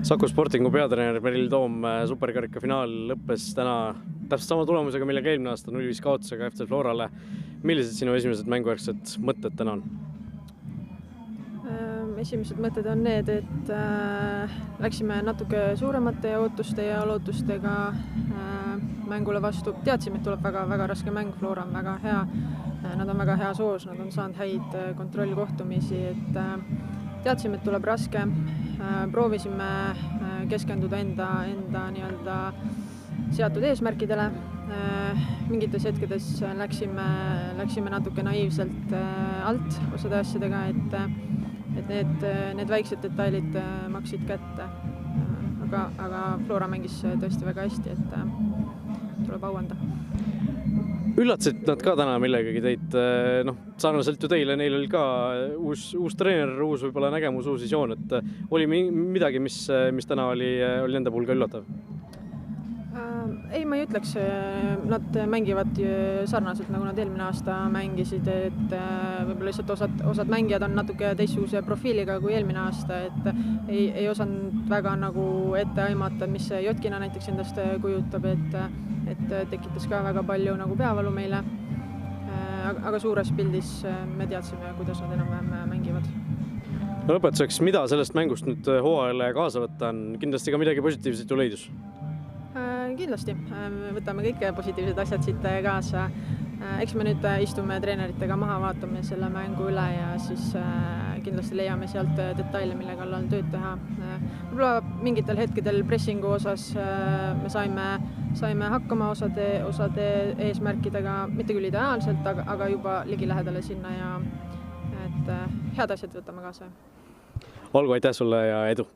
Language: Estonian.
Saku Sportingu peatreener Merilin Toom, superkarika finaal lõppes täna täpselt sama tulemusega, millega eelmine aasta 0-5 kaotusega FC Florale. Millised sinu esimesed mängujärgsed mõtted täna on? Esimesed mõtted on need, et läksime natuke suuremate ootuste ja lootustega mängule vastu. Teadsime, et tuleb väga raske mäng, Flora on väga hea. Nad on väga hea soos, nad on saanud häid kontrollkohtumisi, et teadsime, et tuleb raske. Proovisime keskenduda enda nii-öelda seatud eesmärkidele. Mingites hetkedes läksime natuke naiivselt alt osade asjadega, et need väiksed detailid maksid kätte. Aga Flora mängis tõesti väga hästi, et tuleb au anda. Üllatasid nad ka täna millegagi teid, sarnaselt ju teile, neil oli ka uus treener, uus võib-olla nägemus, uus visioon, et oli midagi, mis täna oli enda puhul ka üllatav? Ei, ma ei ütleks, nad mängivad sarnaselt, nagu nad eelmine aasta mängisid, et võib-olla lihtsalt osad mängijad on natuke teistsuguse profiiliga kui eelmine aasta, et ei osanud väga nagu ette aimata, mis Jotkina näiteks endast kujutab, et tekitas ka väga palju nagu peavalu meile, aga suures pildis me teadsime, kuidas nad enam-vähem mängivad. Lõpetuseks, mida sellest mängust nüüd hooajale kaasa võtta on? Kindlasti ka midagi positiivset ju leidus? Kindlasti, võtame kõik positiivsed asjad siit kaasa. Eks me nüüd istume treeneritega maha, vaatame selle mängu üle ja siis kindlasti leiame sealt detaile, mille kallal tööd teha. Võib-olla mingitel hetkedel pressingu osas me saime hakkama osade eesmärkidega, mitte küll ideaalselt, aga juba ligi lähedale sinna ja et head asjad võtame kaasa. Olgu, aitäh sulle ja edu!